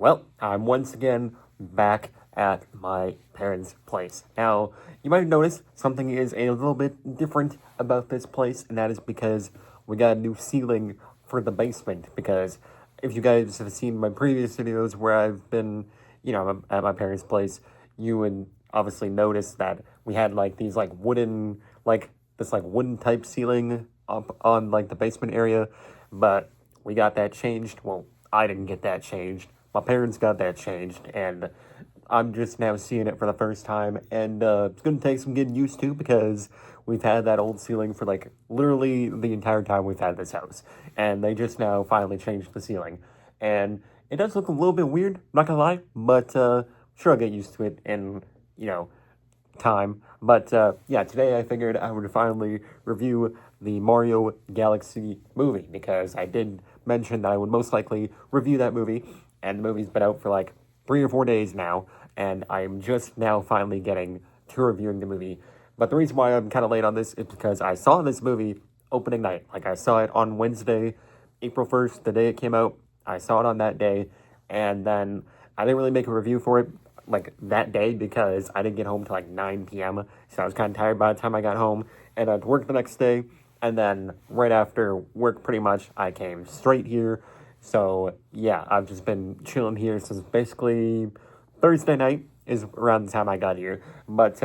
Well, I'm once again back at my parents' place. Now, you might have noticed something is a little bit different about this place, and that is because we got a new ceiling for the basement. Because if you guys have seen my previous videos where I've been, at my parents' place, you would obviously notice that we had like these like wooden, like this like wooden type ceiling up on like the basement area, but we got that changed. Well, I didn't get that changed. My parents got that changed, and I'm just now seeing it for the first time, and it's going to take some getting used to because we've had that old ceiling for like literally the entire time we've had this house, and they just now finally changed the ceiling, and it does look a little bit weird, not gonna lie, but sure I'll get used to it in, time. But yeah, today I figured I would finally review the Mario Galaxy movie because I did mention that I would most likely review that movie, and the movie's been out for like 3 or 4 days now, and I'm just now finally getting to reviewing the movie. But the reason why I'm kind of late on this is because I saw this movie opening night. Like, I saw it on Wednesday, April 1st, the day it came out. I saw it on that day, and then I didn't really make a review for it like that day because I didn't get home till like 9 p.m. So I was kind of tired by the time I got home, and I had to work the next day. And then right after work, pretty much, I came straight here. So yeah, I've just been chilling here since basically Thursday night is around the time I got here. But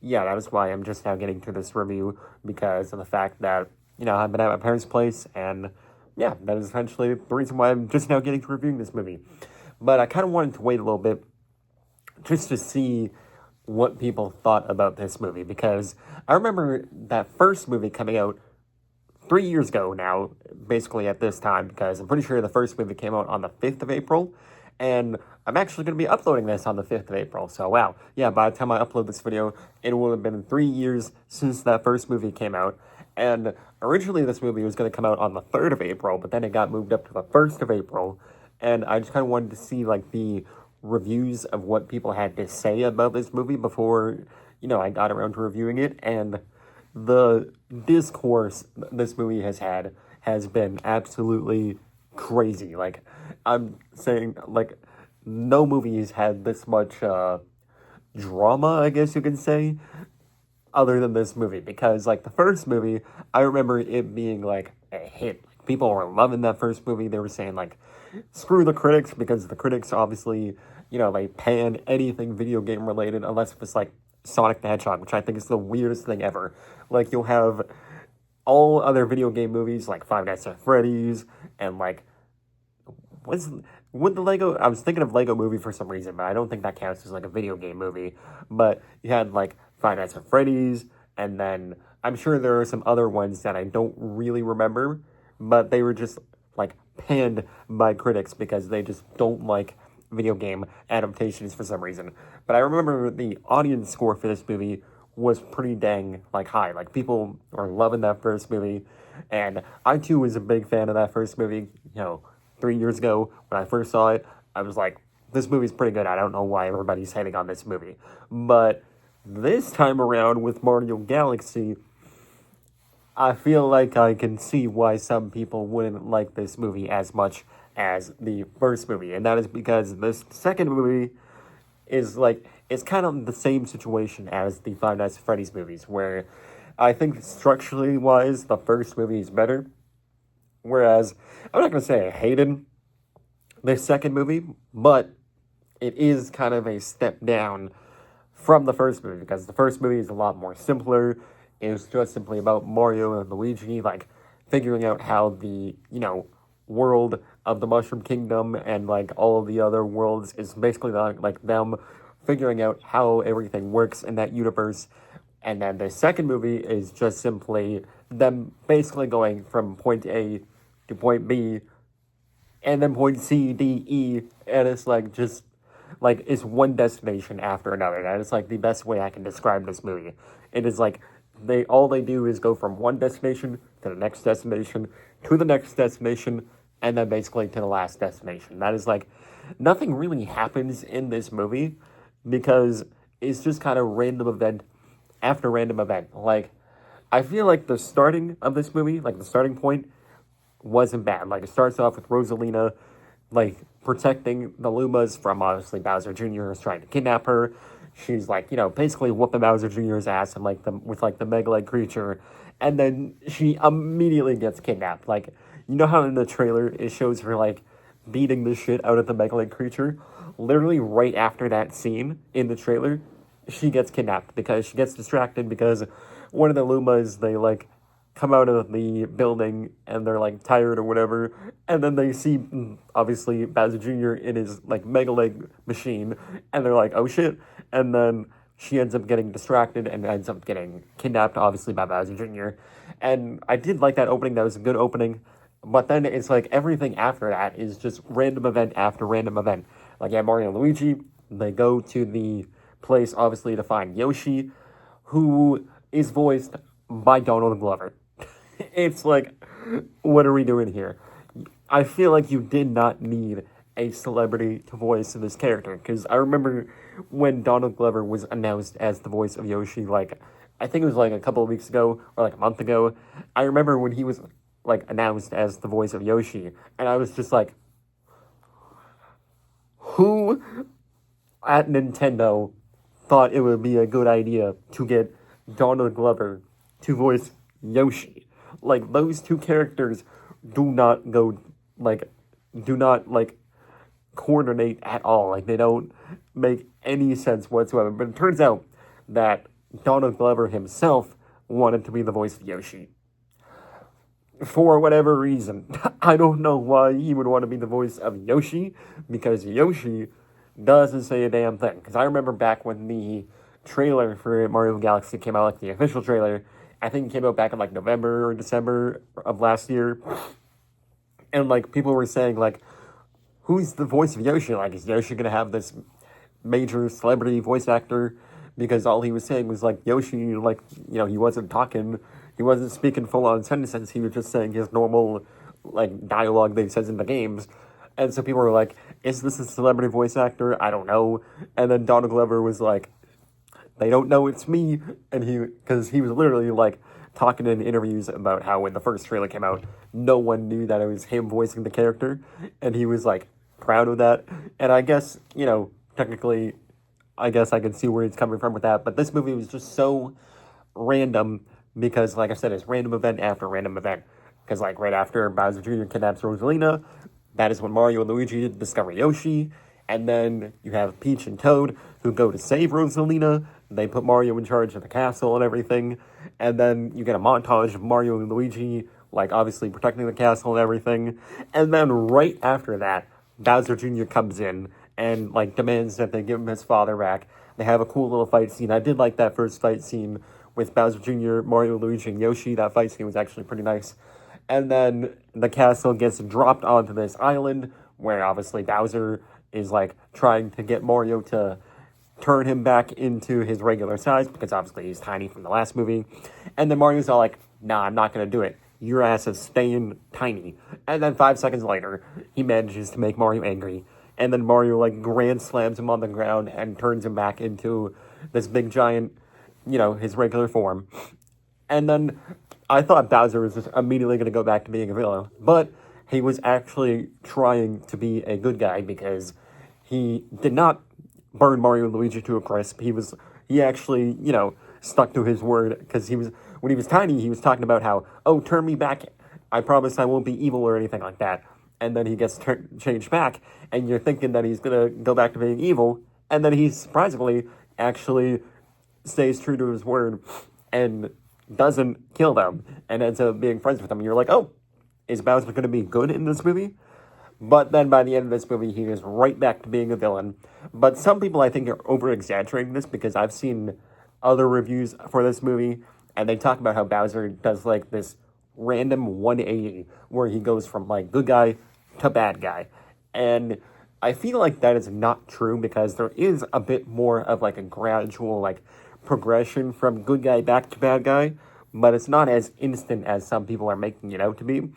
yeah, that is why I'm just now getting to this review, because of the fact that, I've been at my parents' place, and yeah, that is essentially the reason why I'm just now getting to reviewing this movie. But I kind of wanted to wait a little bit just to see what people thought about this movie, because I remember that first movie coming out 3 years ago now, basically at this time, because I'm pretty sure the first movie came out on the 5th of April, and I'm actually going to be uploading this on the 5th of April, so wow. Yeah, by the time I upload this video, it will have been 3 years since that first movie came out, and originally this movie was going to come out on the 3rd of April, but then it got moved up to the 1st of April, and I just kind of wanted to see, like, the reviews of what people had to say about this movie before, I got around to reviewing it, and the discourse this movie has had has been absolutely crazy. Like, I'm saying, like, no movie has had this much drama, I guess you can say, other than this movie. Because, like, the first movie, I remember it being, like, a hit. Like, people were loving that first movie. They were saying, like, screw the critics, because the critics obviously, they pan anything video game related unless it's, like, Sonic the Hedgehog, which I think is the weirdest thing ever. Like, you'll have all other video game movies, like Five Nights at Freddy's, and, like, with the Lego, I was thinking of Lego Movie for some reason, but I don't think that counts as, like, a video game movie. But you had, like, Five Nights at Freddy's, and then I'm sure there are some other ones that I don't really remember, but they were just, like, panned by critics because they just don't like video game adaptations for some reason. But I remember the audience score for this movie was pretty dang, like, high. Like, people were loving that first movie, and I too was a big fan of that first movie. 3 years ago when I first saw it, I was like, this movie's pretty good. I don't know why everybody's hating on this movie. But this time around with Mario Galaxy, I feel like I can see why some people wouldn't like this movie as much as the first movie, and that is because this second movie is, like, it's kind of the same situation as the Five Nights at Freddy's movies, where I think structurally wise, the first movie is better, whereas I'm not going to say I hated the second movie, but it is kind of a step down from the first movie, because the first movie is a lot more simpler. It's just simply about Mario and Luigi, like, figuring out how the, world of the Mushroom Kingdom and, like, all of the other worlds is basically, like, them figuring out how everything works in that universe. And then the second movie is just simply them basically going from point A to point B, and then point C, D, E, and it's, like, just, like, it's one destination after another. That is, like, the best way I can describe this movie. It is, like, all they do is go from one destination to the next destination, to the next destination, and then basically to the last destination. That is, like, nothing really happens in this movie, because it's just kind of random event after random event. Like, I feel like the starting of this movie, like, the starting point, wasn't bad. Like, it starts off with Rosalina like protecting the Lumas from obviously Bowser Jr. is trying to kidnap her. She's like, basically whooping Bowser Jr.'s ass and like with like the mega leg creature, and then she immediately gets kidnapped. Like, you know how in the trailer it shows her like beating the shit out of the mega leg creature? Literally right after that scene in the trailer, she gets kidnapped because she gets distracted because one of the Lumas, they like come out of the building and they're like tired or whatever, and then they see obviously Bowser Jr. in his like mega leg machine, and they're like, oh shit, and then she ends up getting distracted and ends up getting kidnapped, obviously by Bowser Jr. And I did like that opening; that was a good opening. But then it's like everything after that is just random event after random event. Like, yeah, Mario and Luigi, they go to the place obviously to find Yoshi, who is voiced by Donald Glover. It's like, what are we doing here? I feel like you did not need a celebrity to voice this character, because I remember when Donald Glover was announced as the voice of Yoshi, like, I think it was like a couple of weeks ago or like a month ago. I remember when he was like announced as the voice of Yoshi, and I was just like, who at Nintendo thought it would be a good idea to get Donald Glover to voice Yoshi? Like, those two characters do not go, like, do not, like, coordinate at all. Like, they don't make any sense whatsoever. But it turns out that Donald Glover himself wanted to be the voice of Yoshi. For whatever reason. I don't know why he would want to be the voice of Yoshi, because Yoshi doesn't say a damn thing. Because I remember back when the trailer for Mario Galaxy came out, like the official trailer, I think it came out back in like November or December of last year, and like people were saying like, who's the voice of Yoshi? Like, is Yoshi gonna have this major celebrity voice actor? Because all he was saying was like Yoshi, like, he wasn't talking, he wasn't speaking full on sentences, he was just saying his normal like dialogue that he says in the games. And so people were like, is this a celebrity voice actor? I don't know. And then Donald Glover was like, they don't know it's me. And because he was literally like talking in interviews about how when the first trailer came out, no one knew that it was him voicing the character. And he was like proud of that. And I guess, technically, I guess I can see where he's coming from with that. But this movie was just so random because, like I said, it's random event after random event. Because, like, right after Bowser Jr. kidnaps Rosalina, that is when Mario and Luigi discover Yoshi. And then you have Peach and Toad who go to save Rosalina. They put Mario in charge of the castle and everything. And then you get a montage of Mario and Luigi, like, obviously protecting the castle and everything. And then right after that, Bowser Jr. comes in and, like, demands that they give him his father back. They have a cool little fight scene. I did like that first fight scene with Bowser Jr., Mario, Luigi, and Yoshi. That fight scene was actually pretty nice. And then the castle gets dropped onto this island where obviously Bowser is like trying to get Mario to turn him back into his regular size because obviously he's tiny from the last movie. And then Mario's all like, nah, I'm not going to do it. Your ass is staying tiny. And then 5 seconds later, he manages to make Mario angry. And then Mario like grand slams him on the ground and turns him back into this big giant, his regular form. And then I thought Bowser was just immediately going to go back to being a villain. But he was actually trying to be a good guy because he did not burn Mario and Luigi to a crisp. He actually, stuck to his word because when he was tiny, he was talking about how, oh, turn me back. I promise I won't be evil or anything like that. And then he gets changed back, and you're thinking that he's going to go back to being evil. And then he surprisingly actually stays true to his word and doesn't kill them and ends up being friends with them. And you're like, oh, is Bowser going to be good in this movie? But then by the end of this movie, he is right back to being a villain. But some people, I think, are over-exaggerating this because I've seen other reviews for this movie, and they talk about how Bowser does, like, this random 180 where he goes from, like, good guy to bad guy. And I feel like that is not true because there is a bit more of, like, a gradual, like, progression from good guy back to bad guy, but it's not as instant as some people are making it out to be,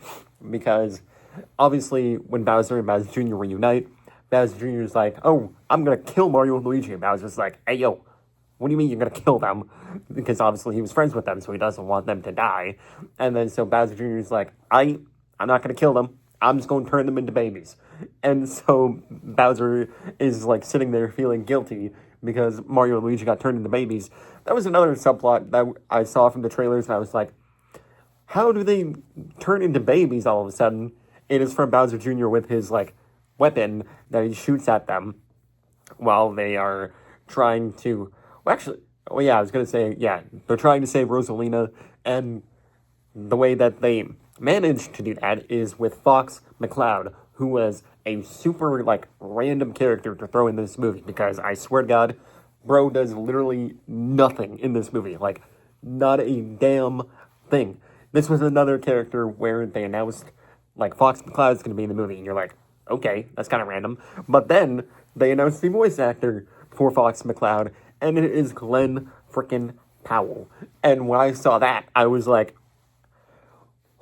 because obviously when Bowser and Bowser Jr. reunite, Bowser Jr. is like, oh, I'm gonna kill Mario and Luigi, and Bowser's like, hey yo, what do you mean you're gonna kill them? Because obviously he was friends with them, so he doesn't want them to die. And then so Bowser Jr. is like, I'm not gonna kill them, I'm just gonna turn them into babies. And so Bowser is like sitting there feeling guilty because Mario and Luigi got turned into babies. That was another subplot that I saw from the trailers, and I was like, how do they turn into babies all of a sudden? It is from Bowser Jr. with his like weapon that he shoots at them while they are trying to. Well, actually, well, yeah, I was gonna say, yeah, they're trying to save Rosalina, and the way that they managed to do that is with Fox McCloud, who was a super like random character to throw in this movie because I swear to God, bro does literally nothing in this movie. Like, not a damn thing. This was another character where they announced like Fox McCloud's going to be in the movie, and you're like, okay, that's kind of random. But then they announced the voice actor for Fox McCloud, and it is Glenn frickin' Powell. And when I saw that, I was like,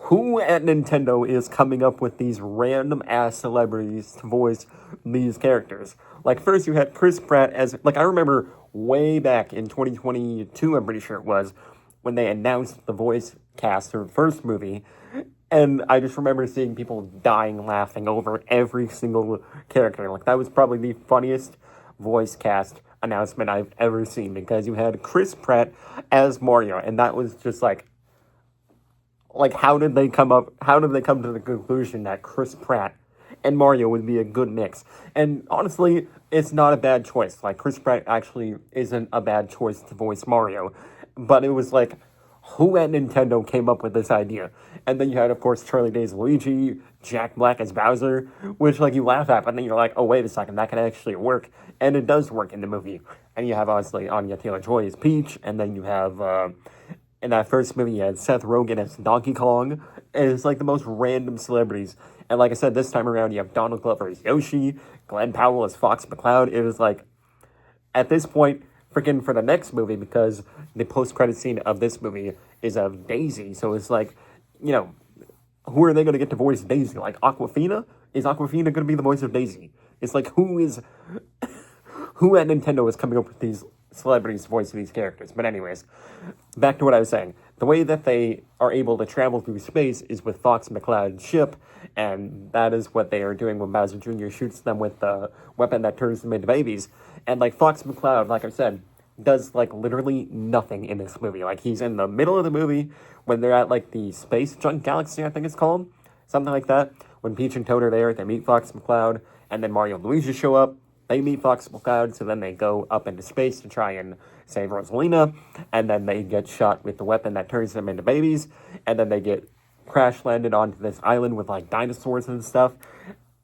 who at Nintendo is coming up with these random ass celebrities to voice these characters? Like, first you had Chris Pratt as, like, I remember way back in 2022, I'm pretty sure it was, when they announced the voice cast for the first movie. And I just remember seeing people dying laughing over every single character. Like, that was probably the funniest voice cast announcement I've ever seen, because you had Chris Pratt as Mario, and that was just like, how did they come to the conclusion that Chris Pratt and Mario would be a good mix? And honestly, it's not a bad choice. Like, Chris Pratt actually isn't a bad choice to voice Mario. But it was like, who at Nintendo came up with this idea? And then you had, of course, Charlie Day's Luigi, Jack Black as Bowser, which, like, you laugh at, but then you're like, oh, wait a second, that can actually work. And it does work in the movie. And you have, obviously, Anya Taylor-Joy as Peach, and then you have, in that first movie, you had Seth Rogen as Donkey Kong, and it's, like, the most random celebrities. And like I said, this time around, you have Donald Glover as Yoshi, Glenn Powell as Fox McCloud. It was, like, at this point, freaking for the next movie, because the post-credit scene of this movie is of Daisy, so it's like, you know, who are they going to get to voice Daisy? Like, Aquafina? Is Aquafina going to be the voice of Daisy? It's like, who at Nintendo is coming up with these celebrities to voice these characters? But anyways, back to what I was saying. The way that they are able to travel through space is with Fox McCloud's ship, and that is what they are doing when Bowser Jr. shoots them with the weapon that turns them into babies. And, like, Fox McCloud, like I said, does, like, literally nothing in this movie. Like, he's in the middle of the movie when they're at, like, the Space Junk Galaxy, I think it's called. Something like that. When Peach and Toad are there, they meet Fox McCloud, and then Mario and Luigi show up. They meet Fox McCloud, so then they go up into space to try and save Rosalina, and then they get shot with the weapon that turns them into babies, and then they get crash-landed onto this island with, like, dinosaurs and stuff.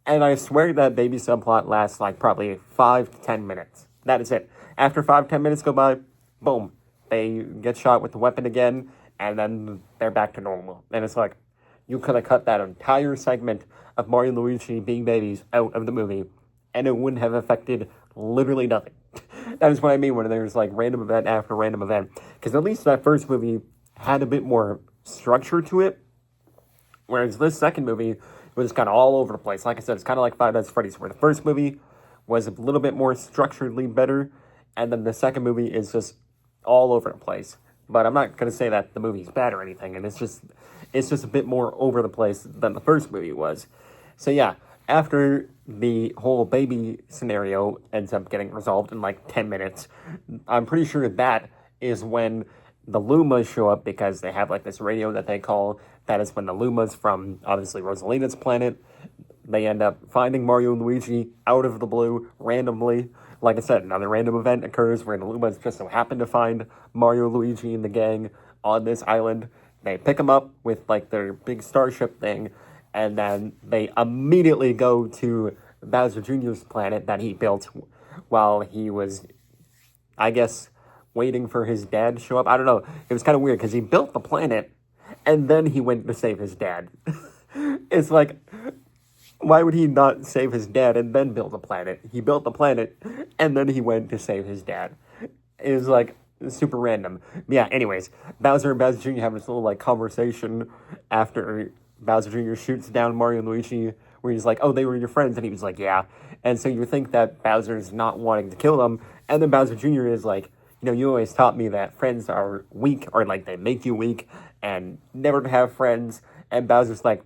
And I swear that baby subplot lasts, like, probably 5 to 10 minutes. That is it. After 5-10 minutes go by, boom, they get shot with the weapon again, and then they're back to normal. And it's like, you could have cut that entire segment of Mario and Luigi being babies out of the movie, and it wouldn't have affected literally nothing. That is what I mean when there's, like, random event after random event. Because at least that first movie had a bit more structure to it, whereas this second movie was kind of all over the place. Like I said, it's kind of like Five Nights at Freddy's, where the first movie was a little bit more structurally better, and then the second movie is just all over the place. But I'm not going to say that the movie's bad or anything, and it's just a bit more over the place than the first movie was. So yeah, after the whole baby scenario ends up getting resolved in like 10 minutes, I'm pretty sure that is when the Lumas show up, because they have like this radio that they call. That is when the Lumas from, obviously, Rosalina's planet, they end up finding Mario and Luigi out of the blue, randomly. Like I said, another random event occurs where the Lumas just so happen to find Mario, Luigi, and the gang on this island. They pick them up with, like, their big starship thing, and then they immediately go to Bowser Jr.'s planet that he built while he was, I guess, waiting for his dad to show up. I don't know. It was kind of weird, because he built the planet, and then he went to save his dad. It's like, why would he not save his dad and then build a planet? He built the planet, and then he went to save his dad. It was, like, super random. Yeah, anyways, Bowser and Bowser Jr. have this little, like, conversation after Bowser Jr. shoots down Mario and Luigi, where he's like, oh, they were your friends, and he was like, yeah. And so you think that Bowser's not wanting to kill them, and then Bowser Jr. is like, you know, you always taught me that friends are weak, or, like, they make you weak, and never to have friends. And Bowser's like,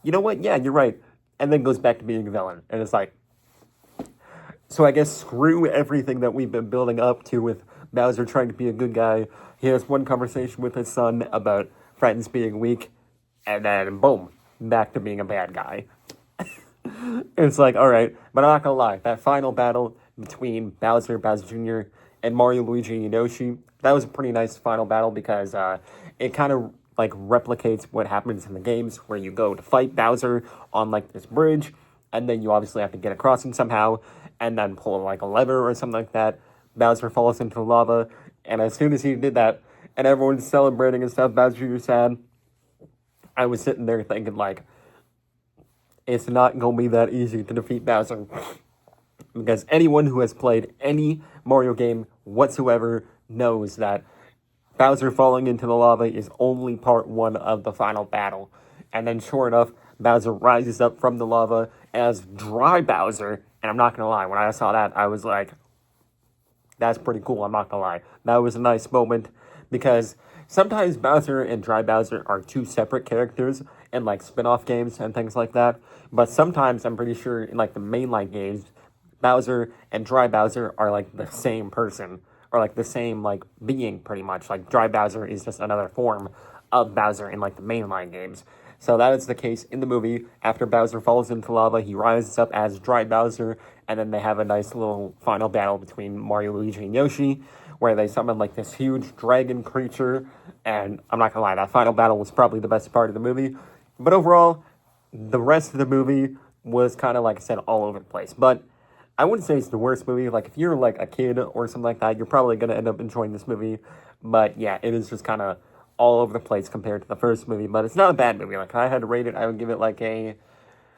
you know what? Yeah, you're right. and then goes back to being a villain. And it's like, so I guess screw everything that we've been building up to with Bowser trying to be a good guy. He has one conversation with his son about friends being weak, and then boom, back to being a bad guy. It's like, all right, but I'm not gonna lie, that final battle between Bowser Jr., and Mario, Luigi, and Yoshi, that was a pretty nice final battle because it kind of like replicates what happens in the games where you go to fight Bowser on like this bridge, and then you obviously have to get across him somehow, and then pull like a lever or something like that. Bowser falls into the lava, and as soon as he did that, and everyone's celebrating and stuff, Bowser Jr. sad. I was sitting there thinking like, it's not going to be that easy to defeat Bowser. Because anyone who has played any Mario game whatsoever knows that Bowser falling into the lava is only part one of the final battle. And then sure enough, Bowser rises up from the lava as dry Bowser. And I'm not going to lie, when I saw that, I was like, that's pretty cool, I'm not going to lie. That was a nice moment because sometimes Bowser and Dry Bowser are two separate characters in like spin-off games and things like that. But sometimes I'm pretty sure in like the mainline games, Bowser and Dry Bowser are like the same person or like the same like being pretty much. Like Dry Bowser is just another form of Bowser in like the mainline games. So that is the case in the movie. After Bowser falls into lava, he rises up as Dry Bowser, and then they have a nice little final battle between Mario, Luigi, and Yoshi, where they summon like this huge dragon creature. And I'm not gonna lie, that final battle was probably the best part of the movie. But overall, the rest of the movie was kind of, like I said, all over the place. But I wouldn't say it's the worst movie. Like, if you're, like, a kid or something like that, you're probably going to end up enjoying this movie. But, yeah, it is just kind of all over the place compared to the first movie. But it's not a bad movie. Like, if I had to rate it, I would give it, like a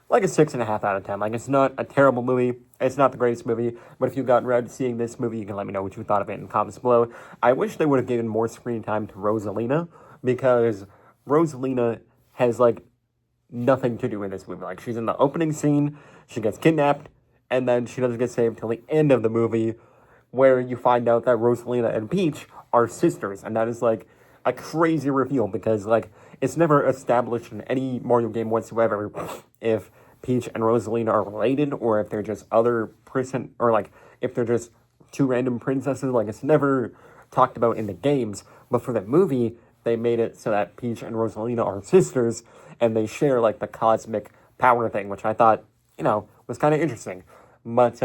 6.5 out of 10. Like, it's not a terrible movie. It's not the greatest movie. But if you've gotten around to seeing this movie, you can let me know what you thought of it in the comments below. I wish they would have given more screen time to Rosalina, because Rosalina has, like, nothing to do in this movie. Like, she's in the opening scene, she gets kidnapped, and then she doesn't get saved till the end of the movie, where you find out that Rosalina and Peach are sisters, and that is, like, a crazy reveal, because, like, it's never established in any Mario game whatsoever if Peach and Rosalina are related, or if they're just other person, or, like, if they're just two random princesses. Like, it's never talked about in the games, but for the movie, they made it so that Peach and Rosalina are sisters, and they share, like, the cosmic power thing, which I thought, you know, was kind of interesting. But,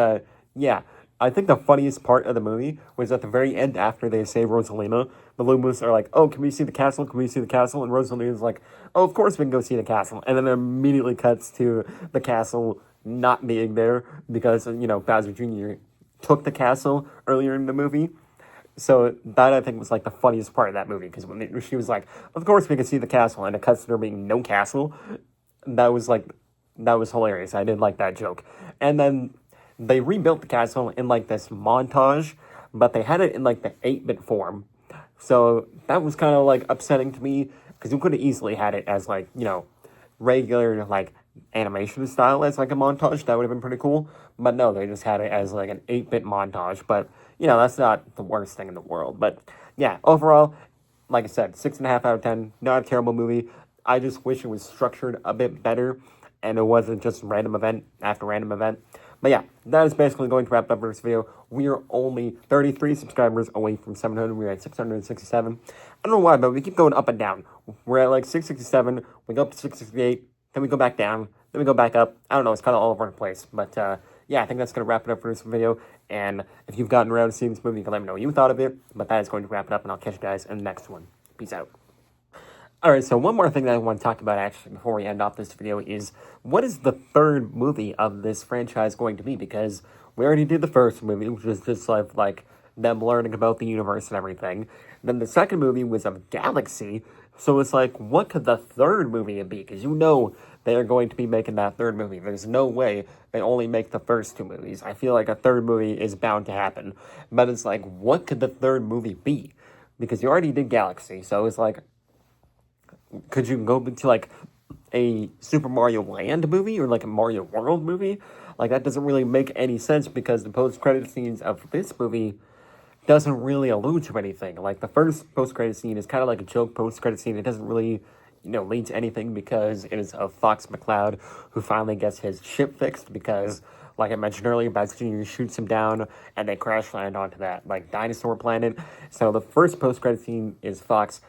yeah, I think the funniest part of the movie was at the very end after they save Rosalina. The Lumos are like, oh, can we see the castle? Can we see the castle? And Rosalina's like, oh, of course we can go see the castle. And then it immediately cuts to the castle not being there because, you know, Bowser Jr. took the castle earlier in the movie. So that, I think, was, like, the funniest part of that movie, because when she was like, of course we can see the castle, and it cuts to there being no castle, that was hilarious. I did like that joke. And then they rebuilt the castle in, like, this montage, but they had it in, like, the 8-bit form. So that was kind of, like, upsetting to me, because you could have easily had it as, like, you know, regular, like, animation style as, like, a montage. That would have been pretty cool. But no, they just had it as, like, an 8-bit montage. But, you know, that's not the worst thing in the world. But, yeah, overall, like I said, 6.5 out of 10. Not a terrible movie. I just wish it was structured a bit better, and it wasn't just random event after random event. But yeah, that is basically going to wrap up this video. We are only 33 subscribers away from 700. We're at 667. I don't know why, but we keep going up and down. We're at like 667. We go up to 668. Then we go back down. Then we go back up. I don't know. It's kind of all over the place. But yeah, I think that's going to wrap it up for this video. And if you've gotten around to seeing this movie, you can let me know what you thought of it. But that is going to wrap it up, and I'll catch you guys in the next one. Peace out. Alright, so one more thing that I want to talk about, actually, before we end off this video is, what is the third movie of this franchise going to be? Because we already did the first movie, which was just like them learning about the universe and everything. Then the second movie was of Galaxy, so it's like, what could the third movie be? Because you know they are going to be making that third movie. There's no way they only make the first two movies. I feel like a third movie is bound to happen. But it's like, what could the third movie be? Because you already did Galaxy, so it's like, could you go to, like, a Super Mario Land movie or, like, a Mario World movie? Like, that doesn't really make any sense, because the post-credit scenes of this movie doesn't really allude to anything. Like, the first post-credit scene is kind of like a joke post-credit scene. It doesn't really lead to anything because it is of Fox McCloud who finally gets his ship fixed because, like I mentioned earlier, Bowser Jr. shoots him down and they crash land onto that like dinosaur planet. So the first post-credit scene is Fox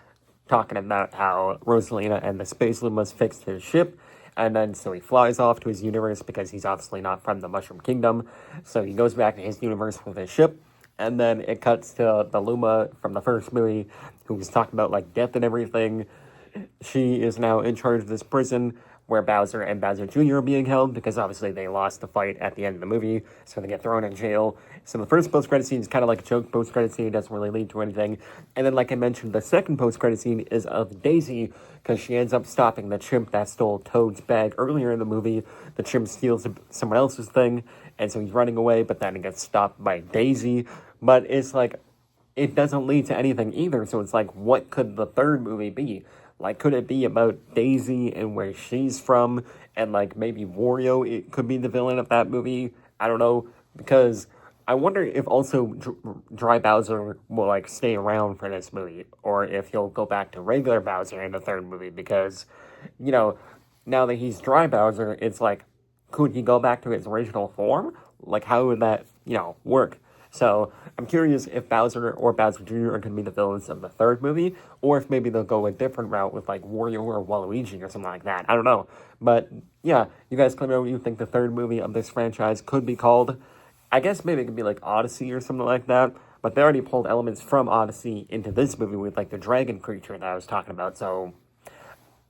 talking about how Rosalina and the Space Lumas fixed his ship. And then so he flies off to his universe because he's obviously not from the Mushroom Kingdom. So he goes back to his universe with his ship. And then it cuts to the Luma from the first movie who was talking about like death and everything. She is now in charge of this prison where Bowser and Bowser Jr. are being held because obviously they lost the fight at the end of the movie, so they get thrown in jail. So the first post-credit scene is kind of like a joke post-credit scene, it doesn't really lead to anything. And then, like I mentioned, the second post-credit scene is of Daisy because she ends up stopping the chimp that stole Toad's bag earlier in the movie. The chimp steals someone else's thing, and so he's running away, but then he gets stopped by Daisy. But it's like, it doesn't lead to anything either, so it's like, what could the third movie be? Like, could it be about Daisy and where she's from, and like maybe Wario it could be the villain of that movie? I don't know, because I wonder if also Dry Bowser will like stay around for this movie, or if he'll go back to regular Bowser in the third movie, because, now that he's Dry Bowser, it's like, could he go back to his original form? Like, how would that, work? So I'm curious if Bowser or Bowser Jr. are going to be the villains of the third movie, or if maybe they'll go a different route with like Wario or Waluigi or something like that. I don't know. But yeah, you guys let me know what you think the third movie of this franchise could be called. I guess maybe it could be like Odyssey or something like that. But they already pulled elements from Odyssey into this movie with like the dragon creature that I was talking about. So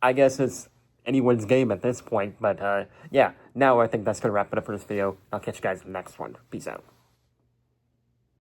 I guess it's anyone's game at this point. But yeah, now I think that's going to wrap it up for this video. I'll catch you guys in the next one. Peace out.